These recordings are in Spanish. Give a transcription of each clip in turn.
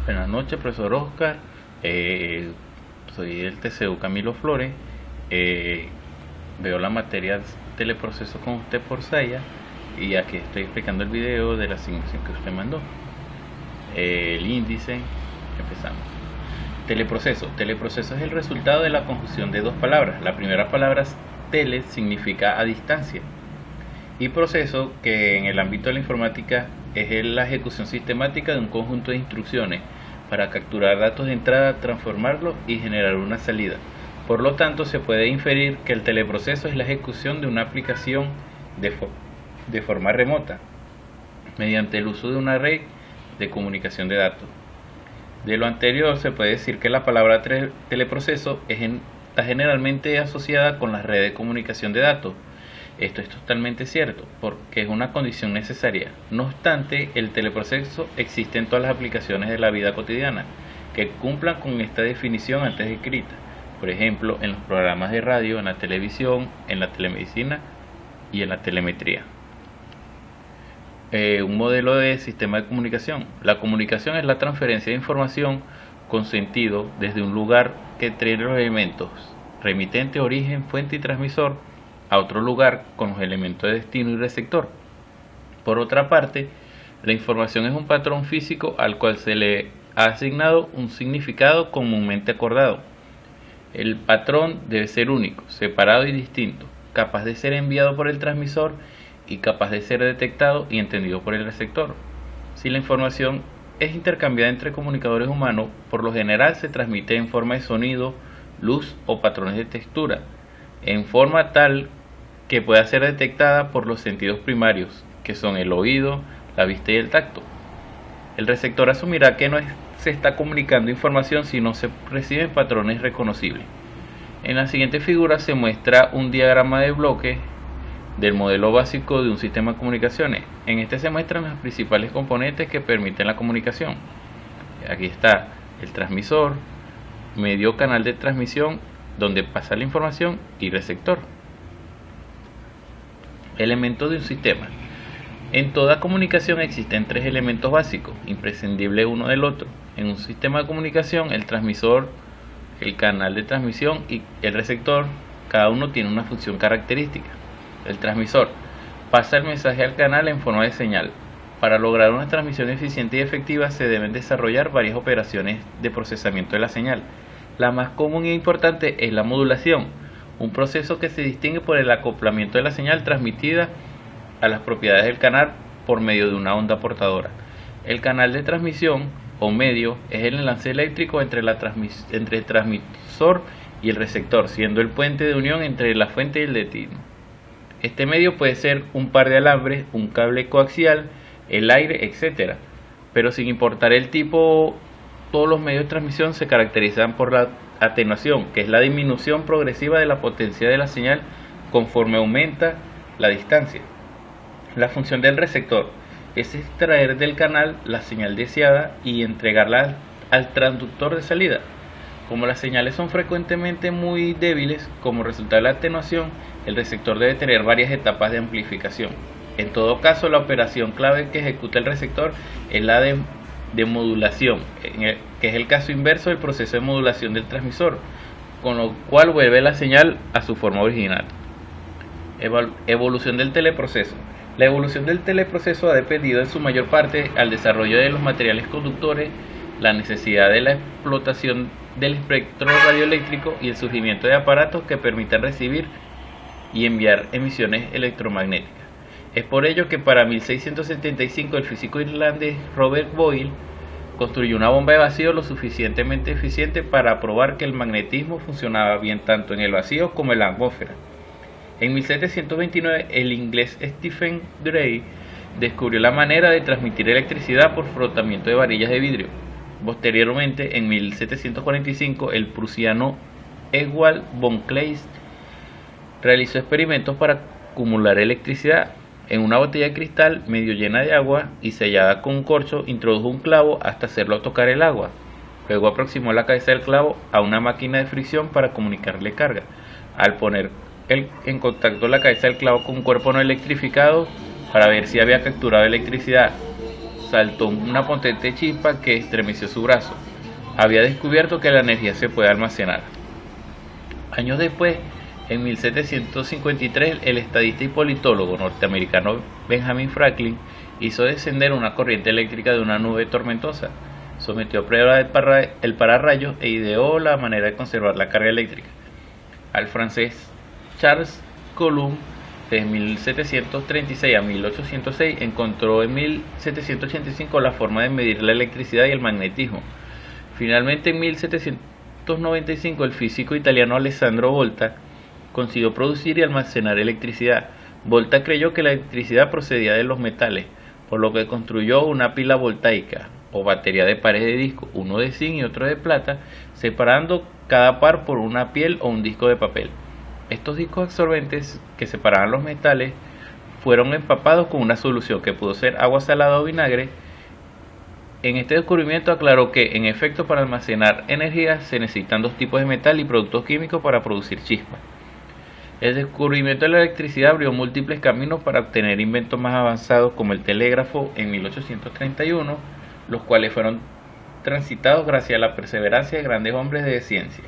Buenas noches, profesor Oscar. Soy el TCU Camilo Flores. Veo la materia teleproceso con usted por Saya y aquí estoy explicando el video de la asignación que usted mandó. El índice, empezamos. Teleproceso. Teleproceso es el resultado de la conjunción de dos palabras. La primera palabra, tele, significa a distancia. Y proceso, que en el ámbito de la informática es la ejecución sistemática de un conjunto de instrucciones para capturar datos de entrada, transformarlos y generar una salida. Por lo tanto, se puede inferir que el teleproceso es la ejecución de una aplicación de forma remota, mediante el uso de una red de comunicación de datos. De lo anterior, se puede decir que la palabra teleproceso está generalmente asociada con la red de comunicación de datos. Esto es totalmente cierto, porque es una condición necesaria. No obstante, el teleproceso existe en todas las aplicaciones de la vida cotidiana que cumplan con esta definición antes descrita. Por ejemplo, en los programas de radio, en la televisión, en la telemedicina y en la telemetría. Un modelo de sistema de comunicación. La comunicación es la transferencia de información con sentido desde un lugar que tiene los elementos remitente, origen, fuente y transmisor a otro lugar con los elementos de destino y receptor. Por otra parte, la información es un patrón físico al cual se le ha asignado un significado comúnmente acordado. El patrón debe ser único, separado y distinto, capaz de ser enviado por el transmisor y capaz de ser detectado y entendido por el receptor. Si la información es intercambiada entre comunicadores humanos, por lo general se transmite en forma de sonido, luz o patrones de textura, en forma tal que pueda ser detectada por los sentidos primarios, que son el oído, la vista y el tacto. El receptor asumirá que no se está comunicando información si no se reciben patrones reconocibles. En la siguiente figura se muestra un diagrama de bloques del modelo básico de un sistema de comunicaciones. En este se muestran los principales componentes que permiten la comunicación. Aquí está el transmisor, medio canal de transmisión donde pasa la información y receptor. Elementos de un sistema. En toda comunicación existen tres elementos básicos, imprescindibles uno del otro. En un sistema de comunicación, el transmisor, el canal de transmisión y el receptor, cada uno tiene una función característica. El transmisor pasa el mensaje al canal en forma de señal. Para lograr una transmisión eficiente y efectiva se deben desarrollar varias operaciones de procesamiento de la señal. La más común e importante es la modulación, un proceso que se distingue por el acoplamiento de la señal transmitida a las propiedades del canal por medio de una onda portadora. El canal de transmisión o medio es el enlace eléctrico entre el transmisor y el receptor, siendo el puente de unión entre la fuente y el destino. Este medio puede ser un par de alambres, un cable coaxial, el aire, etc. Pero sin importar el tipo, todos los medios de transmisión se caracterizan por la atenuación, que es la disminución progresiva de la potencia de la señal conforme aumenta la distancia. La función del receptor es extraer del canal la señal deseada y entregarla al transductor de salida. Como las señales son frecuentemente muy débiles, como resultado de la atenuación, el receptor debe tener varias etapas de amplificación. En todo caso, la operación clave que ejecuta el receptor es la de modulación, que es el caso inverso del proceso de modulación del transmisor, con lo cual vuelve la señal a su forma original. Evolución del teleproceso. La evolución del teleproceso ha dependido en su mayor parte al desarrollo de los materiales conductores, la necesidad de la explotación del espectro radioeléctrico y el surgimiento de aparatos que permitan recibir y enviar emisiones electromagnéticas. Es por ello que para 1675 el físico irlandés Robert Boyle construyó una bomba de vacío lo suficientemente eficiente para probar que el magnetismo funcionaba bien tanto en el vacío como en la atmósfera. En 1729 el inglés Stephen Gray descubrió la manera de transmitir electricidad por frotamiento de varillas de vidrio. Posteriormente, en 1745, el prusiano Ewald von Kleist realizó experimentos para acumular electricidad. En una botella de cristal medio llena de agua y sellada con un corcho, introdujo un clavo hasta hacerlo tocar el agua. Luego aproximó la cabeza del clavo a una máquina de fricción para comunicarle carga. Al poner en contacto la cabeza del clavo con un cuerpo no electrificado para ver si había capturado electricidad saltó una potente chispa que estremeció su brazo. Había descubierto que la energía se puede almacenar. Años después, en 1753, el estadista y politólogo norteamericano Benjamin Franklin hizo descender una corriente eléctrica de una nube tormentosa, sometió a prueba el pararrayos e ideó la manera de conservar la carga eléctrica. Al francés Charles Coulomb, de 1736 a 1806, encontró en 1785 la forma de medir la electricidad y el magnetismo. Finalmente, en 1795, el físico italiano Alessandro Volta consiguió producir y almacenar electricidad. Volta creyó que la electricidad procedía de los metales, por lo que construyó una pila voltaica o batería de pares de disco, uno de zinc y otro de plata, separando cada par por una piel o un disco de papel. Estos discos absorbentes que separaban los metales fueron empapados con una solución que pudo ser agua salada o vinagre. En este descubrimiento aclaró que, en efecto, para almacenar energía se necesitan dos tipos de metal y productos químicos para producir chispas. El descubrimiento de la electricidad abrió múltiples caminos para obtener inventos más avanzados como el telégrafo en 1831, los cuales fueron transitados gracias a la perseverancia de grandes hombres de ciencia.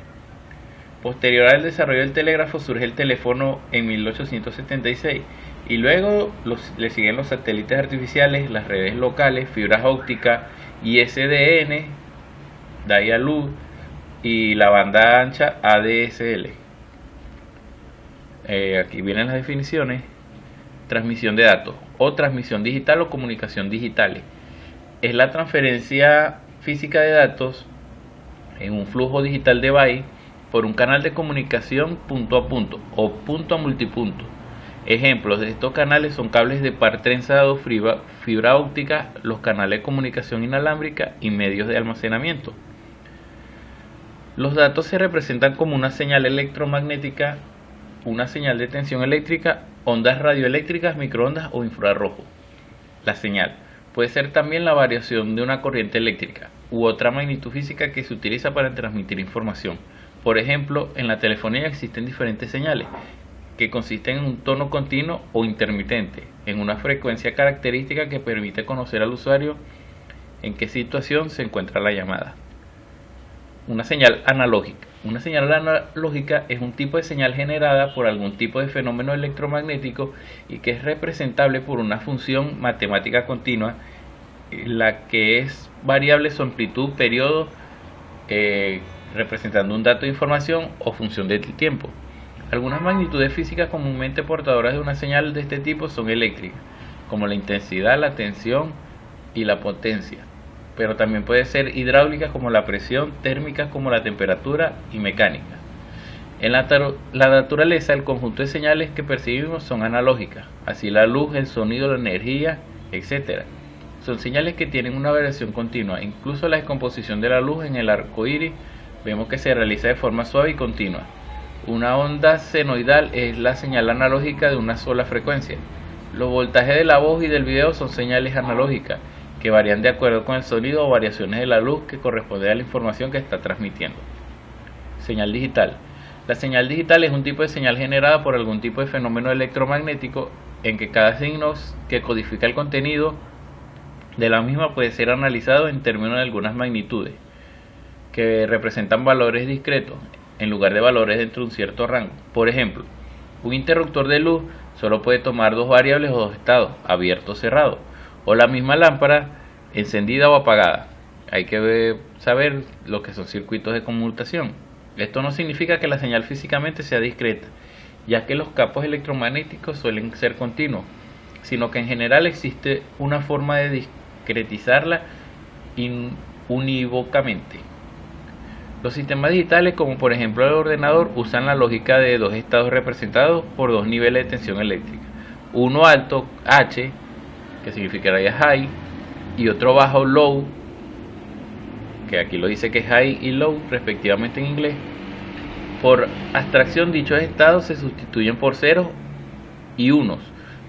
Posterior al desarrollo del telégrafo surge el teléfono en 1876 y luego le siguen los satélites artificiales, las redes locales, fibras ópticas, ISDN, Dial-up y la banda ancha ADSL. Aquí vienen las definiciones. Transmisión de datos o transmisión digital o comunicación digitales. Es la transferencia física de datos en un flujo digital de bytes por un canal de comunicación punto a punto o punto a multipunto. Ejemplos de estos canales son cables de par trenzado, fibra óptica, los canales de comunicación inalámbrica y medios de almacenamiento. Los datos se representan como una señal electromagnética, una señal de tensión eléctrica, ondas radioeléctricas, microondas o infrarrojo. La señal puede ser también la variación de una corriente eléctrica u otra magnitud física que se utiliza para transmitir información. Por ejemplo, en la telefonía existen diferentes señales que consisten en un tono continuo o intermitente, en una frecuencia característica que permite conocer al usuario en qué situación se encuentra la llamada. Una señal analógica. Una señal analógica es un tipo de señal generada por algún tipo de fenómeno electromagnético y que es representable por una función matemática continua, la que es variable su amplitud, periodo, representando un dato de información o función del tiempo. Algunas magnitudes físicas comúnmente portadoras de una señal de este tipo son eléctricas, como la intensidad, la tensión y la potencia, pero también puede ser hidráulicas como la presión, térmicas como la temperatura y mecánica. En la naturaleza, el conjunto de señales que percibimos son analógicas, así la luz, el sonido, la energía, etc. Son señales que tienen una variación continua. Incluso la descomposición de la luz en el arco iris vemos que se realiza de forma suave y continua. Una onda senoidal es la señal analógica de una sola frecuencia. Los voltajes de la voz y del video son señales analógicas que varían de acuerdo con el sonido o variaciones de la luz que corresponde a la información que está transmitiendo. Señal digital. La señal digital es un tipo de señal generada por algún tipo de fenómeno electromagnético en que cada signo que codifica el contenido de la misma puede ser analizado en términos de algunas magnitudes, que representan valores discretos en lugar de valores dentro de un cierto rango. Por ejemplo, un interruptor de luz solo puede tomar dos variables o dos estados, abierto o cerrado, o la misma lámpara encendida o apagada. Hay que saber lo que son circuitos de conmutación. Esto no significa que la señal físicamente sea discreta, ya que los campos electromagnéticos suelen ser continuos, sino que en general existe una forma de discretizarla unívocamente. Los sistemas digitales, como por ejemplo el ordenador, usan la lógica de dos estados representados por dos niveles de tensión eléctrica. Uno alto, H, que significaría high, y otro bajo, low, que aquí lo dice que es high y low respectivamente en inglés. Por abstracción, dichos estados se sustituyen por ceros y unos,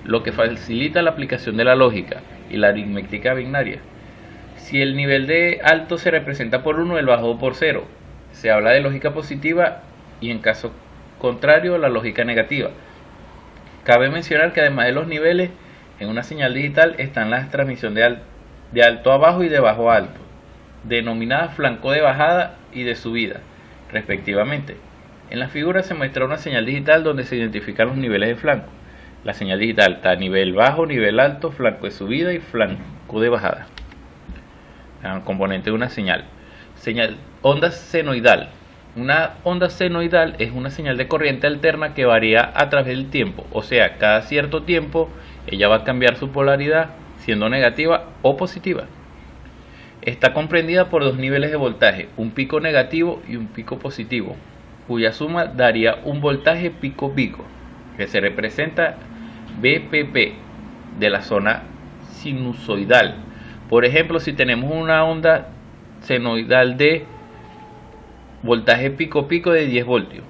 lo que facilita la aplicación de la lógica y la aritmética binaria. Si el nivel de alto se representa por 1, el bajo por 0, se habla de lógica positiva, y en caso contrario la lógica negativa. Cabe mencionar que además de los niveles, en una señal digital están las transmisiones de alto a bajo y de bajo a alto, denominadas flanco de bajada y de subida, respectivamente. En la figura se muestra una señal digital donde se identifican los niveles de flanco. La señal digital está a nivel bajo, nivel alto, flanco de subida y flanco de bajada. Componente de una señal. Onda senoidal. Una onda senoidal es una señal de corriente alterna que varía a través del tiempo, o sea, cada cierto tiempo ella va a cambiar su polaridad, siendo negativa o positiva. Está comprendida por dos niveles de voltaje, un pico negativo y un pico positivo, cuya suma daría un voltaje pico-pico, que se representa BPP de la zona sinusoidal. Por ejemplo, si tenemos una onda senoidal de voltaje pico-pico de 10 voltios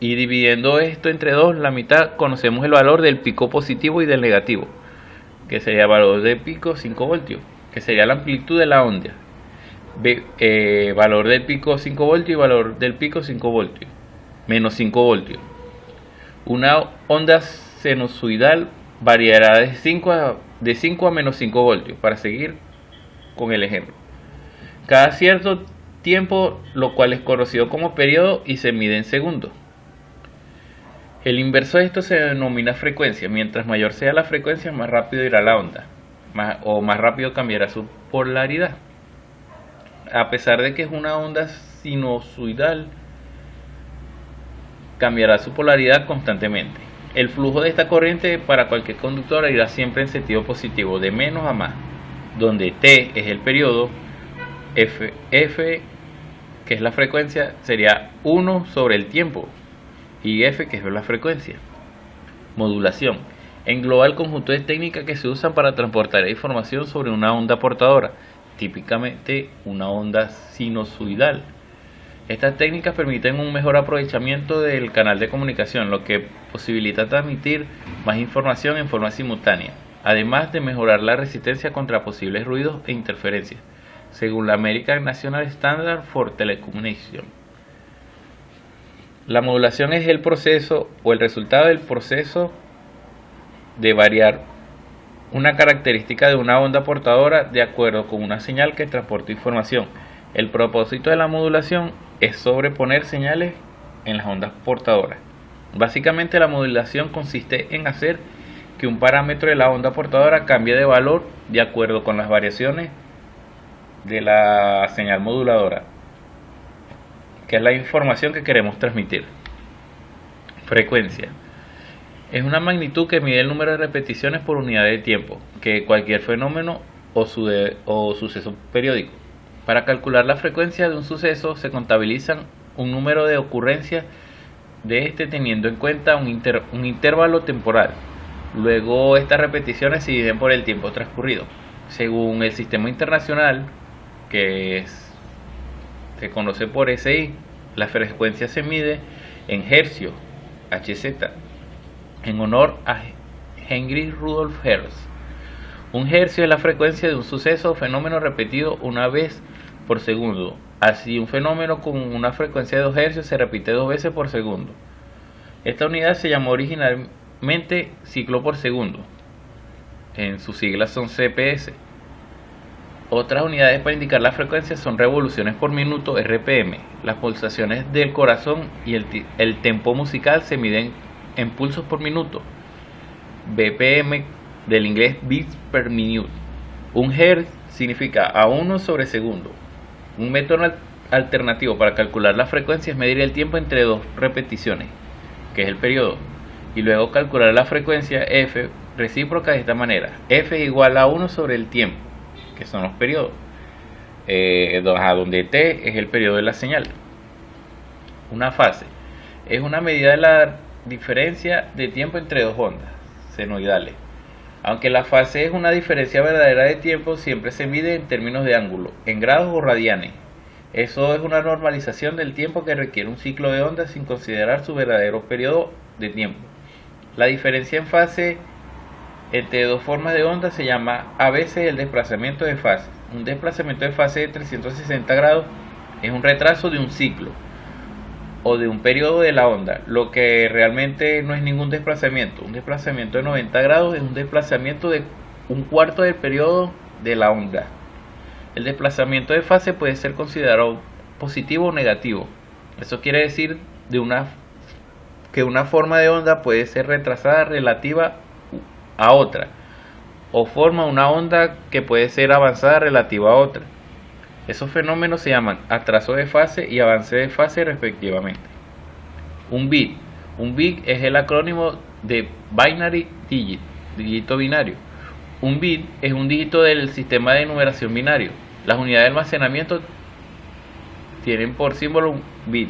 y dividiendo esto entre 2, la mitad, conocemos el valor del pico positivo y del negativo, que sería el valor del pico 5 voltios, que sería la amplitud de la onda. Valor del pico 5 voltios y valor del pico 5 voltios, menos 5 voltios. Una onda sinusoidal variará de 5 a menos 5 voltios, para seguir con el ejemplo. Cada cierto tiempo, lo cual es conocido como periodo y se mide en segundos. El inverso de esto se denomina frecuencia. Mientras mayor sea la frecuencia, más rápido irá la onda, más rápido cambiará su polaridad. A pesar de que es una onda sinusoidal, cambiará su polaridad constantemente. El flujo de esta corriente para cualquier conductor irá siempre en sentido positivo, de menos a más, donde T es el periodo, F, que es la frecuencia, sería 1 sobre el tiempo, y F, que es la frecuencia. Modulación. Engloba el conjunto de técnicas que se usan para transportar información sobre una onda portadora, típicamente una onda sinusoidal. Estas técnicas permiten un mejor aprovechamiento del canal de comunicación, lo que posibilita transmitir más información en forma simultánea, además de mejorar la resistencia contra posibles ruidos e interferencias, según la American National Standard for Telecommunication. La modulación es el proceso o el resultado del proceso de variar una característica de una onda portadora de acuerdo con una señal que transporta información. El propósito de la modulación es sobreponer señales en las ondas portadoras. Básicamente, la modulación consiste en hacer que un parámetro de la onda portadora cambie de valor de acuerdo con las variaciones de la señal moduladora, que es la información que queremos transmitir. Frecuencia es una magnitud que mide el número de repeticiones por unidad de tiempo que cualquier fenómeno o suceso periódico. Para calcular la frecuencia de un suceso se contabilizan un número de ocurrencias de este teniendo en cuenta un intervalo temporal. Luego estas repeticiones se dividen por el tiempo transcurrido. Según el sistema internacional, se conoce por SI, la frecuencia se mide en hercios, Hz, en honor a Henry Rudolf Hertz. Un hercio es la frecuencia de un suceso o fenómeno repetido una vez por segundo. Así, un fenómeno con una frecuencia de 2 hercios se repite 2 veces por segundo. Esta unidad se llamó originalmente ciclo por segundo. En sus siglas son CPS. Otras unidades para indicar la frecuencia son revoluciones por minuto, RPM. Las pulsaciones del corazón y el tempo musical se miden en pulsos por minuto, BPM, del inglés beats per minute. Un hertz significa a 1 sobre segundo. Un método alternativo para calcular la frecuencia es medir el tiempo entre 2 repeticiones, que es el periodo, y luego calcular la frecuencia F recíproca de esta manera. F es igual a 1 sobre el tiempo, que son los periodos, donde T es el periodo de la señal. Una fase es una medida de la diferencia de tiempo entre dos ondas senoidales. Aunque la fase es una diferencia verdadera de tiempo, siempre se mide en términos de ángulo, en grados o radianes. Eso es una normalización del tiempo que requiere un ciclo de ondas sin considerar su verdadero periodo de tiempo. La diferencia en fase entre dos formas de onda se llama a veces el desplazamiento de fase. Un desplazamiento de fase de 360 grados es un retraso de un ciclo o de un periodo de la onda, lo que realmente no es ningún desplazamiento. Un desplazamiento de 90 grados es un desplazamiento de un cuarto del periodo de la onda. El desplazamiento de fase puede ser considerado positivo o negativo. Eso quiere decir que una forma de onda puede ser retrasada relativa a otra, o forma una onda que puede ser avanzada relativa a otra. Esos fenómenos se llaman atraso de fase y avance de fase respectivamente. Un bit es el acrónimo de binary digit, dígito binario. Un bit es un dígito del sistema de numeración binario. Las unidades de almacenamiento tienen por símbolo un bit,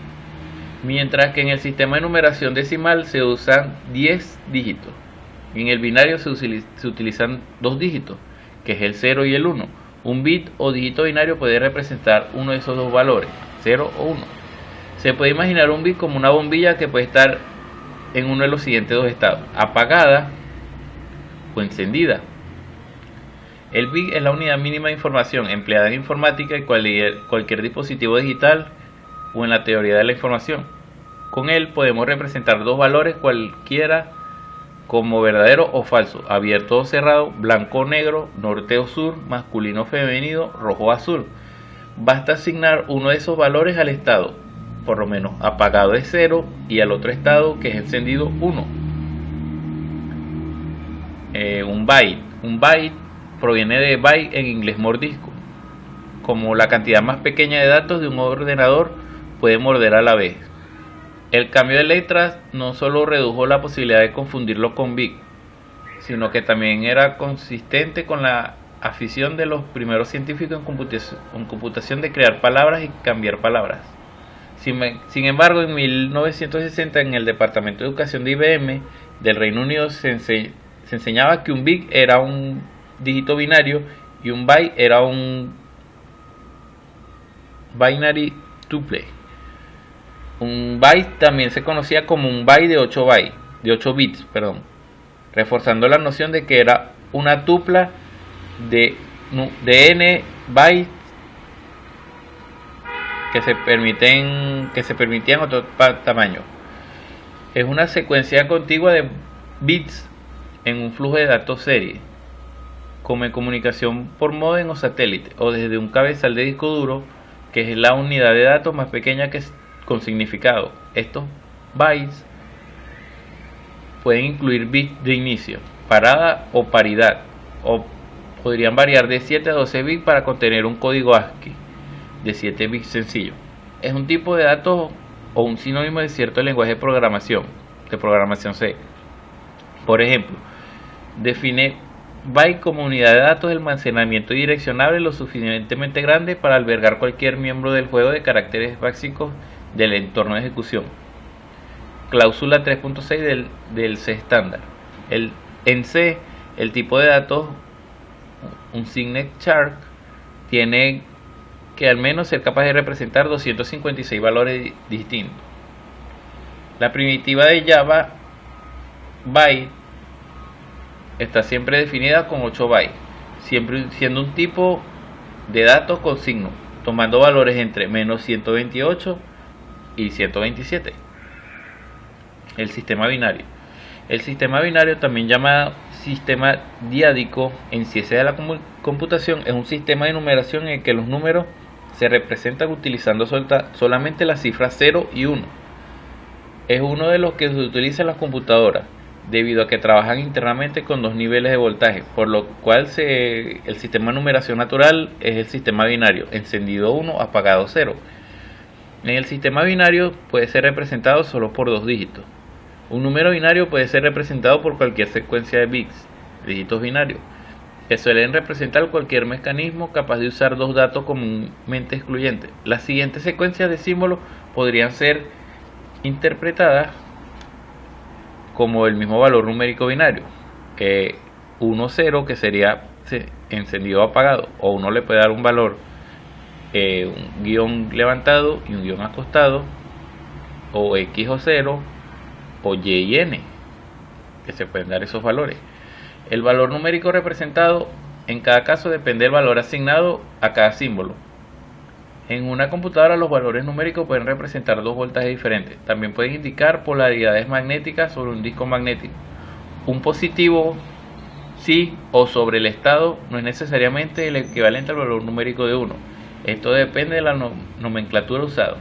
mientras que en el sistema de numeración decimal se usan 10 dígitos. En el binario se utilizan 2 dígitos, que es el 0 y el 1. Un bit o dígito binario puede representar uno de esos dos valores, 0 o 1. Se puede imaginar un bit como una bombilla que puede estar en uno de los siguientes dos estados: apagada o encendida. El bit es la unidad mínima de información empleada en informática y cualquier dispositivo digital o en la teoría de la información. Con él podemos representar dos valores cualquiera como verdadero o falso, abierto o cerrado, blanco o negro, norte o sur, masculino o femenino, rojo o azul. Basta asignar uno de esos valores al estado, por lo menos apagado es 0 y al otro estado, que es encendido, 1. Un byte proviene de byte en inglés mordisco, como la cantidad más pequeña de datos de un ordenador puede morder a la vez. El cambio de letras no solo redujo la posibilidad de confundirlo con bit, sino que también era consistente con la afición de los primeros científicos en computación de crear palabras y cambiar palabras. Sin embargo, en 1960 en el Departamento de Educación de IBM del Reino Unido se enseñaba que un bit era un dígito binario y un byte era un binary tuple. Un byte también se conocía como un byte de 8 bits, reforzando la noción de que era una tupla de n bytes que se permitían otro tamaño. Es una secuencia contigua de bits en un flujo de datos serie, como en comunicación por módem o satélite, o desde un cabezal de disco duro, que es la unidad de datos más pequeña con significado. Estos bytes pueden incluir bits de inicio, parada o paridad, o podrían variar de 7 a 12 bits para contener un código ASCII de 7 bits sencillo. Es un tipo de datos o un sinónimo de cierto lenguaje de programación C. Por ejemplo, define byte como unidad de datos de almacenamiento direccionable lo suficientemente grande para albergar cualquier miembro del juego de caracteres básicos del entorno de ejecución. Cláusula 3.6 del C estándar. En C, el tipo de datos, un signet chart, tiene que al menos ser capaz de representar 256 valores distintos. La primitiva de Java, byte, está siempre definida con 8 bytes, siempre siendo un tipo de datos con signo, tomando valores entre menos 128 y 127. El sistema binario. El sistema binario, también llamado sistema diádico en ciencia de la computación, es un sistema de numeración en el que los números se representan utilizando solamente las cifras 0 y 1. Es uno de los que se utiliza en las computadoras, debido a que trabajan internamente con dos niveles de voltaje, por lo cual el sistema de numeración natural es el sistema binario, encendido 1, apagado 0. En el sistema binario puede ser representado solo por dos dígitos. Un número binario puede ser representado por cualquier secuencia de bits, dígitos binarios, que suelen representar cualquier mecanismo capaz de usar dos datos comúnmente excluyentes. Las siguientes secuencias de símbolos podrían ser interpretadas como el mismo valor numérico binario, 1, 0, que sería encendido o apagado, o uno le puede dar un valor, un guión levantado y un guión acostado, o X o 0, o Y y N, que se pueden dar esos valores. El valor numérico representado en cada caso depende del valor asignado a cada símbolo. En una computadora los valores numéricos pueden representar dos voltajes diferentes. También pueden indicar polaridades magnéticas sobre un disco magnético. Un positivo sí o sobre el estado no es necesariamente el equivalente al valor numérico de 1. Esto depende de la nomenclatura usada.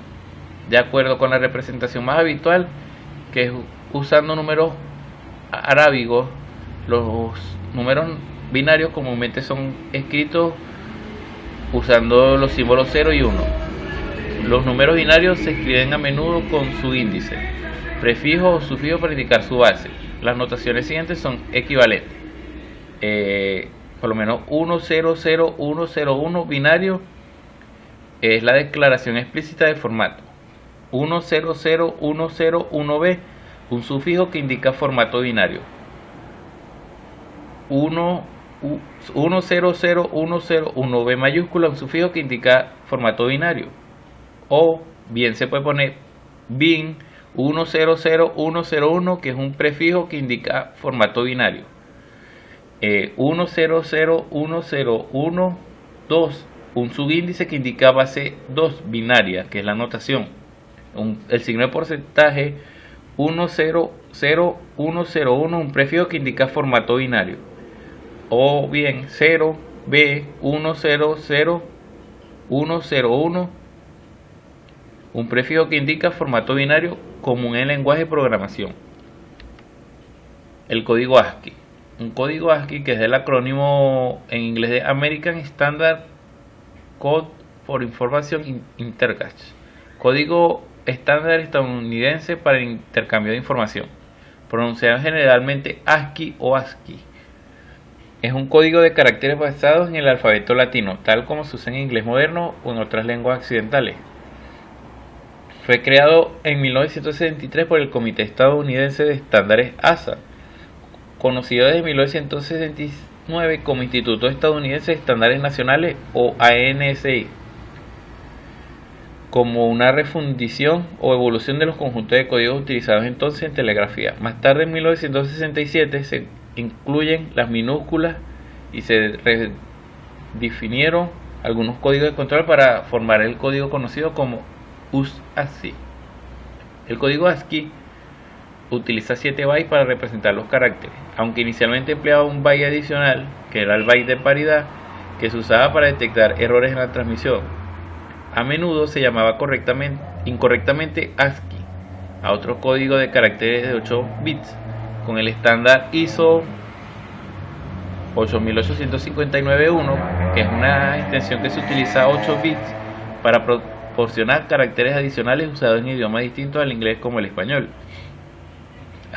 De acuerdo con la representación más habitual, que es usando números arábigos, los números binarios comúnmente son escritos usando los símbolos 0 y 1. Los números binarios se escriben a menudo con su índice, prefijo o sufijo para indicar su base. Las notaciones siguientes son equivalentes. Por lo menos 100101 binario es la declaración explícita de formato. 100101b, un sufijo que indica formato binario. 100101b mayúscula, un sufijo que indica formato binario. O bien se puede poner bin 100101, que es un prefijo que indica formato binario. 100101.2, un subíndice que indica base 2 binaria, que es la notación. El signo de porcentaje 100101, un prefijo que indica formato binario. O bien 0b100101, un prefijo que indica formato binario común en el lenguaje de programación. El código ASCII. Un código ASCII que es el acrónimo en inglés de American Standard Code for Information Interchange, código estándar estadounidense para el intercambio de información, pronunciado generalmente ASCII o ASCII. Es un código de caracteres basados en el alfabeto latino, tal como se usa en inglés moderno o en otras lenguas occidentales. Fue creado en 1963 por el Comité Estadounidense de Estándares ASA, conocido desde 1969 como Instituto Estadounidense de Estándares Nacionales o ANSI, como una refundición o evolución de los conjuntos de códigos utilizados entonces en telegrafía. Más tarde, en 1967, se incluyen las minúsculas y se redefinieron algunos códigos de control para formar el código conocido como ASCII. El código ASCII utiliza 7 bytes para representar los caracteres, aunque inicialmente empleaba un byte adicional, que era el byte de paridad, que se usaba para detectar errores en la transmisión. A menudo se llamaba incorrectamente ASCII a otro código de caracteres de 8 bits, con el estándar ISO 8859.1, que es una extensión que se utiliza 8 bits para proporcionar caracteres adicionales usados en idiomas distintos al inglés como el español.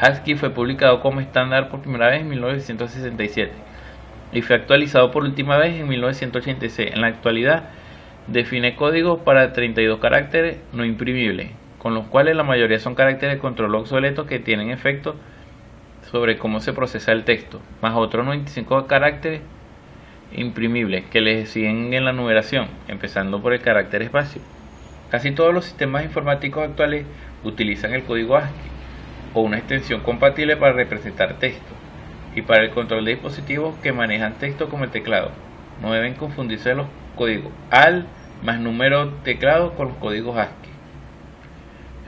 ASCII fue publicado como estándar por primera vez en 1967 y fue actualizado por última vez en 1986. En la actualidad define códigos para 32 caracteres no imprimibles, con los cuales la mayoría son caracteres de control obsoletos que tienen efecto sobre cómo se procesa el texto, más otros 95 caracteres imprimibles que le siguen en la numeración, empezando por el carácter espacio. Casi todos los sistemas informáticos actuales utilizan el código ASCII o una extensión compatible para representar texto y para el control de dispositivos que manejan texto como el teclado. No deben confundirse los códigos AL más número teclado con los códigos ASCII.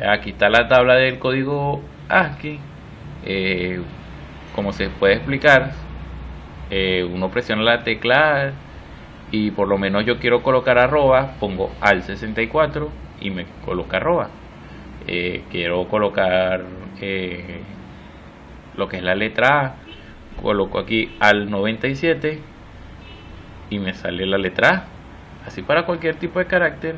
Aquí está la tabla del código ASCII. Como se puede explicar, uno presiona la tecla y por lo menos yo quiero colocar arroba, pongo AL64 y me coloca arroba. Quiero colocar lo que es la letra A, coloco aquí AL97 y me sale la letra A. Así para cualquier tipo de carácter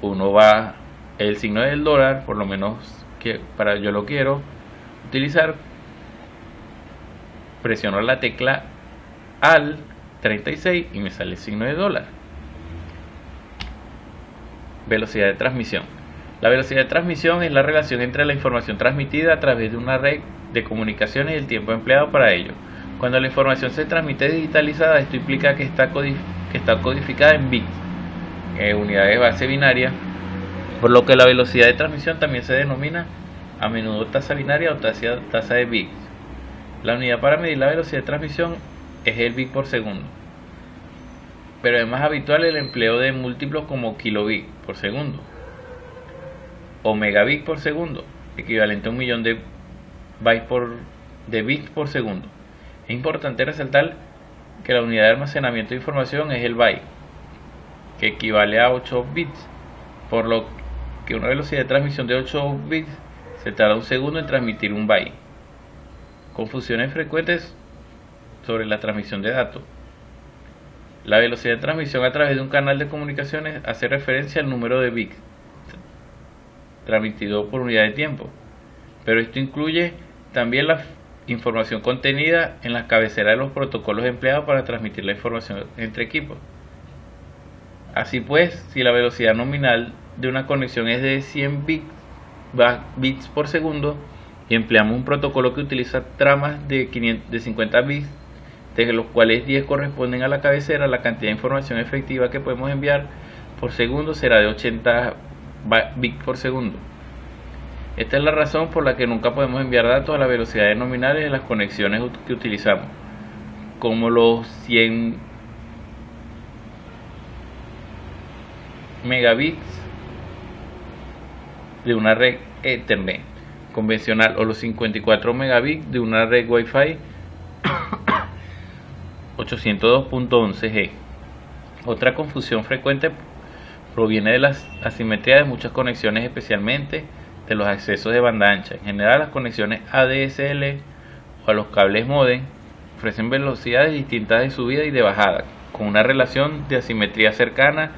uno va el signo del dólar, por lo menos que para yo lo quiero utilizar, presiono la tecla AL36 y me sale el signo de dólar. Velocidad de transmisión. La velocidad de transmisión es la relación entre la información transmitida a través de una red de comunicaciones y el tiempo empleado para ello. Cuando la información se transmite digitalizada, esto implica que está codificada en bits, unidades de base binaria, por lo que la velocidad de transmisión también se denomina a menudo tasa binaria o tasa de bits. La unidad para medir la velocidad de transmisión es el bit por segundo, pero es más habitual el empleo de múltiplos como kilobit por segundo o megabit por segundo, equivalente a 1 millón de bits por segundo. Es importante resaltar que la unidad de almacenamiento de información es el byte, que equivale a 8 bits, por lo que una velocidad de transmisión de 8 bits se tarda un segundo en transmitir un byte. Confusiones frecuentes sobre la transmisión de datos. La velocidad de transmisión a través de un canal de comunicaciones hace referencia al número de bits transmitido por unidad de tiempo, pero esto incluye también la información contenida en las cabeceras de los protocolos empleados para transmitir la información entre equipos. Así pues, si la velocidad nominal de una conexión es de 100 bits por segundo y empleamos un protocolo que utiliza tramas de 50 bits, de los cuales 10 corresponden a la cabecera, la cantidad de información efectiva que podemos enviar por segundo será de 80 bits por segundo. Esta es la razón por la que nunca podemos enviar datos a las velocidades nominales de las conexiones que utilizamos, como los 100 megabits de una red Ethernet convencional o los 54 megabits de una red Wi-Fi 802.11g. Otra confusión frecuente proviene de las asimetrías de muchas conexiones, especialmente de los accesos de banda ancha. En general, las conexiones ADSL o a los cables modem ofrecen velocidades distintas de subida y de bajada, con una relación de asimetría cercana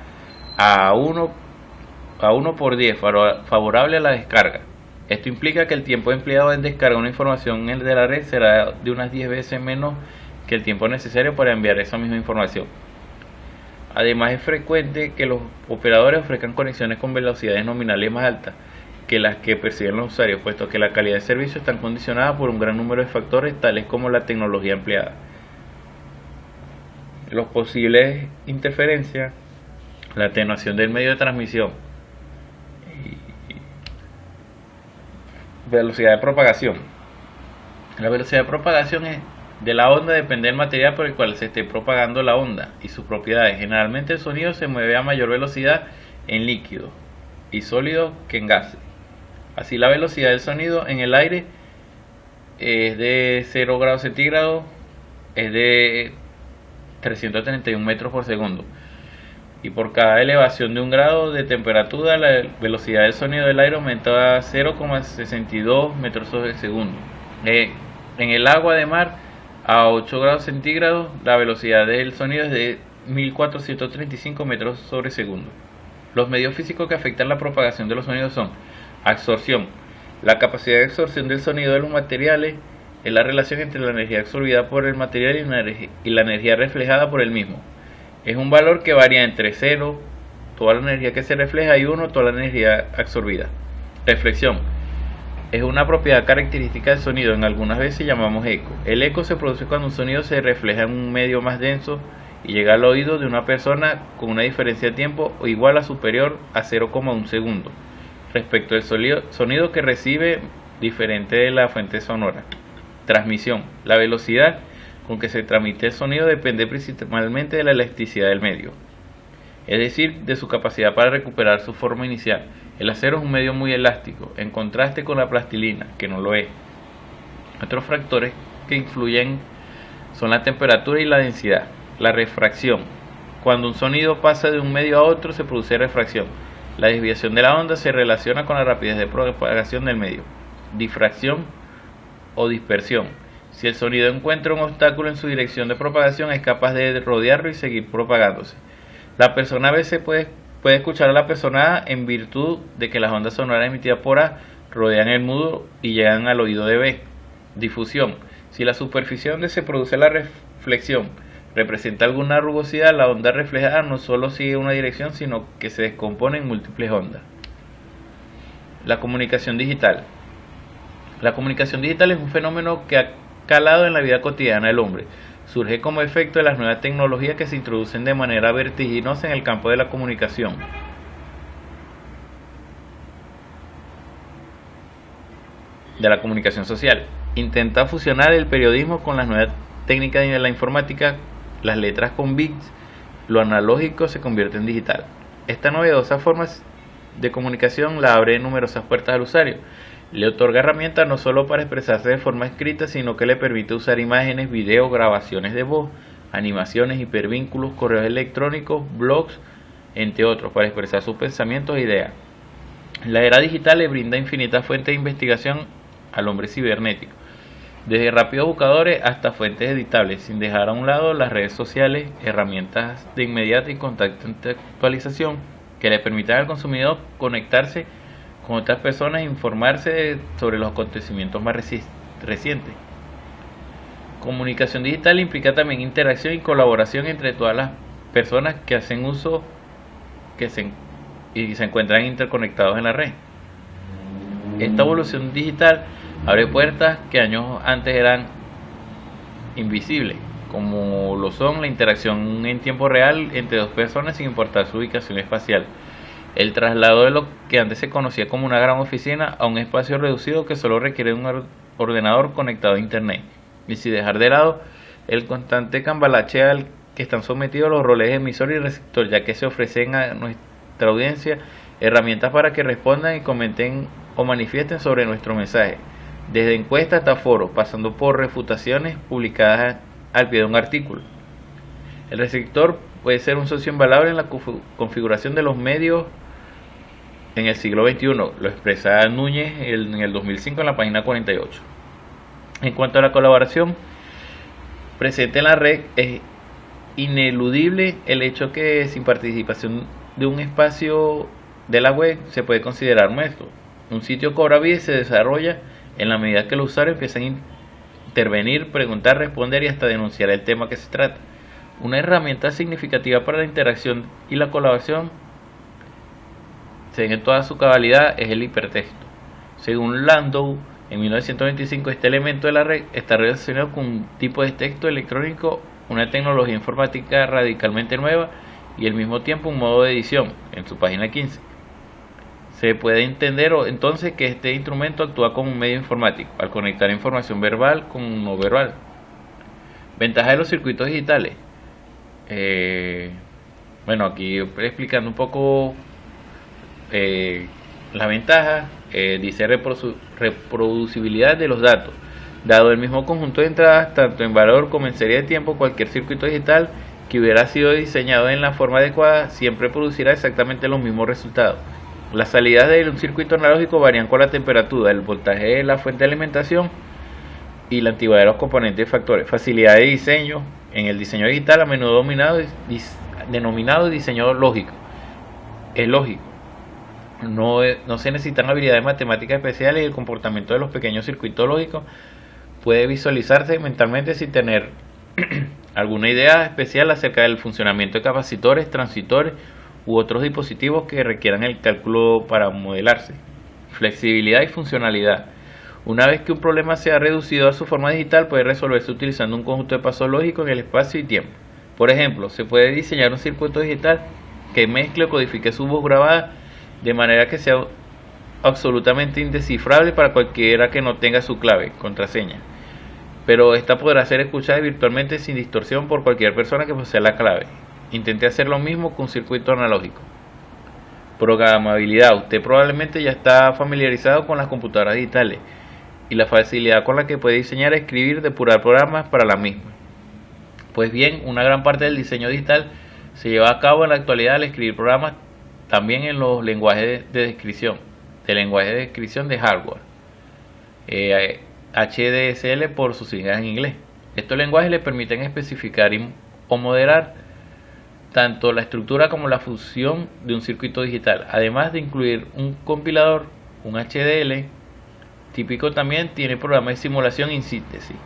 a 1 por 10, favorable a la descarga. Esto implica que el tiempo empleado en descargar una información de la red será de unas 10 veces menos que el tiempo necesario para enviar esa misma información. Además, es frecuente que los operadores ofrezcan conexiones con velocidades nominales más altas que las que perciben los usuarios, puesto que la calidad de servicio está condicionada por un gran número de factores, tales como la tecnología empleada, los posibles interferencias, la atenuación del medio de transmisión, velocidad de propagación. La velocidad de propagación de la onda depende del material por el cual se esté propagando la onda y sus propiedades. Generalmente el sonido se mueve a mayor velocidad en líquido y sólido que en gases. Así, la velocidad del sonido en el aire es de 0 grados centígrados, es de 331 metros por segundo. Y por cada elevación de 1 grado de temperatura, la velocidad del sonido del aire aumenta a 0,62 metros sobre segundo. En el agua de mar, a 8 grados centígrados, la velocidad del sonido es de 1435 metros sobre segundo. Los medios físicos que afectan la propagación de los sonidos son: absorción. La capacidad de absorción del sonido de los materiales es la relación entre la energía absorbida por el material y la energía reflejada por el mismo. Es un valor que varía entre 0, toda la energía que se refleja, y 1, toda la energía absorbida. Reflexión. Es una propiedad característica del sonido, en algunas veces llamamos eco. El eco se produce cuando un sonido se refleja en un medio más denso y llega al oído de una persona con una diferencia de tiempo igual a superior a 0,1 segundo respecto al sonido que recibe, diferente de la fuente sonora. Transmisión. La velocidad con que se transmite el sonido depende principalmente de la elasticidad del medio, es decir, de su capacidad para recuperar su forma inicial. El acero es un medio muy elástico, en contraste con la plastilina, que no lo es. Otros factores que influyen son la temperatura y la densidad. La refracción. Cuando un sonido pasa de un medio a otro, se produce refracción. La desviación de la onda se relaciona con la rapidez de propagación del medio. Difracción o dispersión. Si el sonido encuentra un obstáculo en su dirección de propagación, es capaz de rodearlo y seguir propagándose. La persona a veces puede escuchar a la persona A en virtud de que las ondas sonoras emitidas por A rodean el mudo y llegan al oído de B. Difusión. Si la superficie donde se produce la reflexión representa alguna rugosidad, la onda reflejada no solo sigue una dirección, sino que se descompone en múltiples ondas. La comunicación digital. La comunicación digital es un fenómeno que ha calado en la vida cotidiana del hombre. Surge como efecto de las nuevas tecnologías que se introducen de manera vertiginosa en el campo de la comunicación. De la comunicación social. Intenta fusionar el periodismo con las nuevas técnicas de la informática. Las letras con bits, lo analógico se convierte en digital. Esta novedosa forma de comunicación la abre numerosas puertas al usuario, Le otorga herramientas no solo para expresarse de forma escrita, sino que le permite usar imágenes, videos, grabaciones de voz, animaciones, hipervínculos, correos electrónicos, blogs, entre otros, para expresar sus pensamientos e ideas. La era digital le brinda infinitas fuentes de investigación al hombre cibernético, desde rápidos buscadores hasta fuentes editables, sin dejar a un lado las redes sociales, herramientas de inmediata y constante actualización que le permitan al consumidor conectarse con otras personas e informarse sobre los acontecimientos más recientes. Comunicación digital implica también interacción y colaboración entre todas las personas que hacen uso y se encuentran interconectados en la red. Esta evolución digital abre puertas que años antes eran invisibles, como lo son la interacción en tiempo real entre dos personas sin importar su ubicación espacial, el traslado de lo que antes se conocía como una gran oficina a un espacio reducido que solo requiere un ordenador conectado a internet, y sin dejar de lado el constante cambalache al que están sometidos los roles de emisor y receptor, ya que se ofrecen a nuestra audiencia herramientas para que respondan y comenten o manifiesten sobre nuestro mensaje, desde encuestas hasta foros, pasando por refutaciones publicadas al pie de un artículo. El receptor puede ser un socio invaluable en la configuración de los medios en el siglo XXI, lo expresa Núñez en el 2005 en la página 48. En cuanto a la colaboración presente en la red, es ineludible el hecho que sin participación de un espacio de la web se puede considerar nuestro. Un sitio cobra vida y se desarrolla en la medida que los usuarios empiezan a intervenir, preguntar, responder y hasta denunciar el tema que se trata. Una herramienta significativa para la interacción y la colaboración, en toda su cabalidad, es el hipertexto. Según Landau, en 1925, este elemento de la red está relacionado con un tipo de texto electrónico, una tecnología informática radicalmente nueva y al mismo tiempo un modo de edición, en su página 15. Se puede entender entonces que este instrumento actúa como un medio informático, al conectar información verbal con no verbal. Ventajas de los circuitos digitales. Aquí explicando un poco las ventajas. Dice reproducibilidad de los datos. Dado el mismo conjunto de entradas, tanto en valor como en serie de tiempo, cualquier circuito digital que hubiera sido diseñado en la forma adecuada siempre producirá exactamente los mismos resultados. Las salidas de un circuito analógico varían con la temperatura, el voltaje de la fuente de alimentación y la antigüedad de los componentes y factores. Facilidad de diseño. En el diseño digital, a menudo denominado diseño lógico. Es lógico. No se necesitan habilidades matemáticas especiales y el comportamiento de los pequeños circuitos lógicos puede visualizarse mentalmente sin tener alguna idea especial acerca del funcionamiento de capacitores, transistores u otros dispositivos que requieran el cálculo para modelarse. Flexibilidad y funcionalidad. Una vez que un problema sea reducido a su forma digital, puede resolverse utilizando un conjunto de pasos lógicos en el espacio y tiempo. Por ejemplo, se puede diseñar un circuito digital que mezcle o codifique su voz grabada de manera que sea absolutamente indescifrable para cualquiera que no tenga su clave, contraseña. Pero esta podrá ser escuchada virtualmente sin distorsión por cualquier persona que posea la clave. Intente hacer lo mismo con un circuito analógico. Programabilidad. Usted probablemente ya está familiarizado con las computadoras digitales y la facilidad con la que puede diseñar, escribir, depurar programas para la misma. Pues bien, una gran parte del diseño digital se lleva a cabo en la actualidad al escribir programas también en los lenguajes de descripción de hardware, HDSL por sus siglas en inglés. Estos lenguajes le permiten especificar o moderar tanto la estructura como la función de un circuito digital, además de incluir un compilador, un HDL típico. También tiene programas de simulación y síntesis.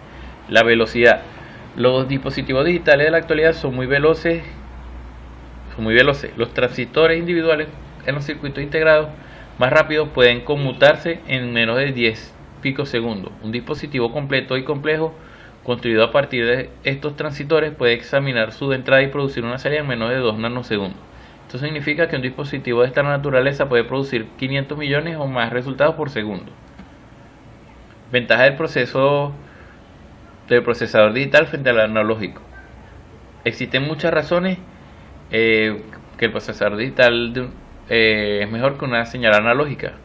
La velocidad. Los dispositivos digitales de la actualidad son muy veloces. Los transistores individuales en los circuitos integrados más rápidos pueden conmutarse en menos de 10 picosegundos. Un dispositivo completo y complejo construido a partir de estos transistores puede examinar su entrada y producir una salida en menos de 2 nanosegundos. Esto significa que un dispositivo de esta naturaleza puede producir 500 millones o más resultados por segundo. Ventaja del procesador digital frente al analógico. Existen muchas razones que el procesador digital es mejor que una señal analógica.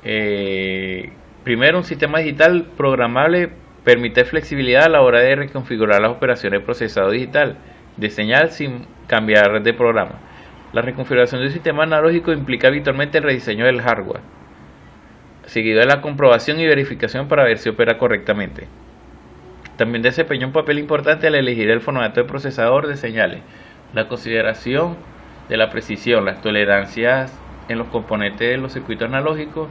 Primero, un sistema digital programable permite flexibilidad a la hora de reconfigurar las operaciones de procesado digital de señal sin cambiar de programa. La reconfiguración de un sistema analógico implica habitualmente el rediseño del hardware, seguido de la comprobación y verificación para ver si opera correctamente. También desempeña un papel importante al elegir el formato de procesador de señales, la consideración de la precisión, las tolerancias en los componentes de los circuitos analógicos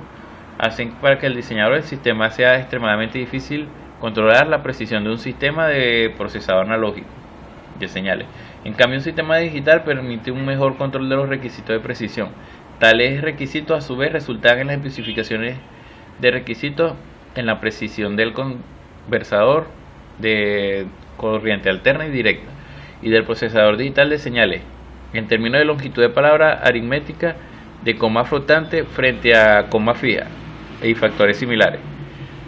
hacen para que el diseñador del sistema sea extremadamente difícil controlar la precisión de un sistema de procesador analógico de señales. En cambio, un sistema digital permite un mejor control de los requisitos de precisión. Tales requisitos a su vez resultan en las especificaciones de requisitos en la precisión del conversador de corriente alterna y directa y del procesador digital de señales en términos de longitud de palabra aritmética de coma flotante frente a coma fija y factores similares.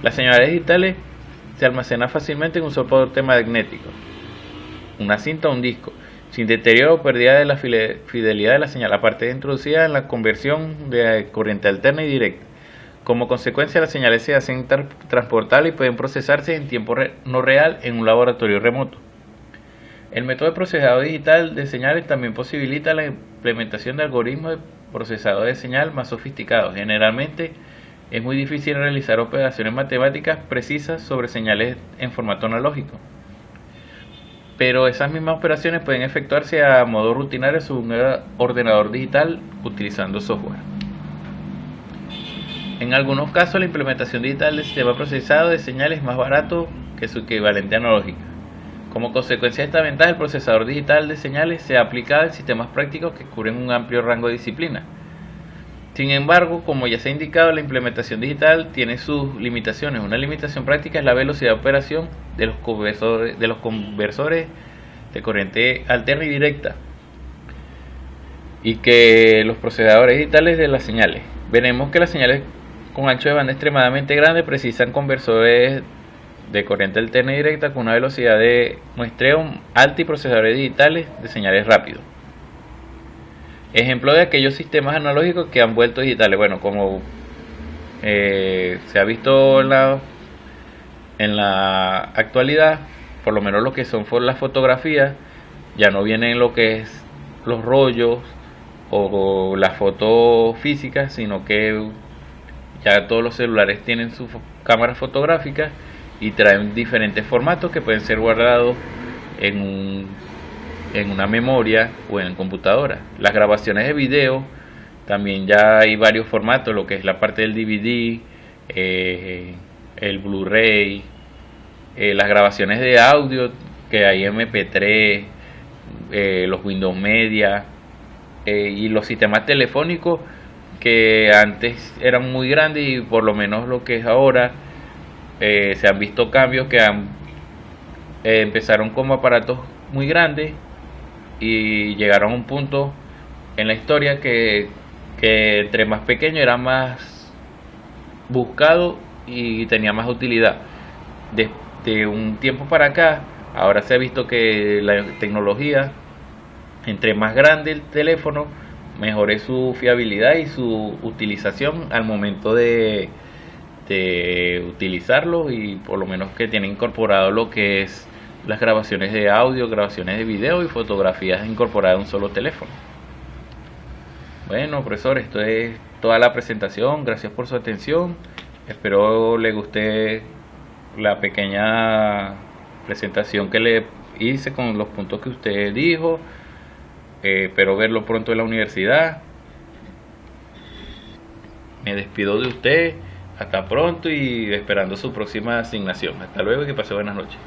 Las señales digitales se almacenan fácilmente en un soporte magnético, una cinta o un disco, sin deterioro o pérdida de la fidelidad de la señal, aparte de introducida en la conversión de corriente alterna y directa. Como consecuencia, las señales se hacen transportables y pueden procesarse en tiempo no real en un laboratorio remoto. El método de procesado digital de señales también posibilita la implementación de algoritmos de procesado de señal más sofisticados. Generalmente es muy difícil realizar operaciones matemáticas precisas sobre señales en formato analógico, pero esas mismas operaciones pueden efectuarse a modo rutinario sobre un ordenador digital utilizando software. En algunos casos, la implementación digital del sistema procesado de señales es más barato que su equivalente analógico. Como consecuencia de esta ventaja, el procesador digital de señales se ha aplicado en sistemas prácticos que cubren un amplio rango de disciplinas. Sin embargo, como ya se ha indicado, la implementación digital tiene sus limitaciones. Una limitación práctica es la velocidad de operación de los conversores de corriente alterna y directa y que los procesadores digitales de las señales. Veremos que las señales con ancho de banda extremadamente grande precisan conversores de corriente alterna y directa con una velocidad de muestreo alta y procesadores digitales de señales rápidos. Ejemplo de aquellos sistemas analógicos que han vuelto digitales. Bueno, como se ha visto en la actualidad, por lo menos lo que son las fotografías, ya no vienen lo que es los rollos o las fotos físicas, sino que ya todos los celulares tienen sus cámaras fotográficas y traen diferentes formatos que pueden ser guardados en una memoria o en computadora. Las grabaciones de video también ya hay varios formatos, lo que es la parte del DVD, el Blu-ray, las grabaciones de audio que hay MP3, los Windows Media y los sistemas telefónicos que antes eran muy grandes y por lo menos lo que es ahora se han visto cambios que empezaron como aparatos muy grandes y llegaron a un punto en la historia que entre más pequeño era más buscado y tenía más utilidad. Desde un tiempo para acá, ahora se ha visto que la tecnología, entre más grande el teléfono, mejor es su fiabilidad y su utilización al momento de utilizarlo, y por lo menos que tiene incorporado lo que es las grabaciones de audio, grabaciones de video y fotografías incorporadas en un solo teléfono. Bueno, profesor, esto es toda la presentación. Gracias por su atención. Espero le guste la pequeña presentación que le hice con los puntos que usted dijo. Espero verlo pronto en la universidad. Me despido de usted. Hasta pronto y esperando su próxima asignación. Hasta luego y que pase buenas noches.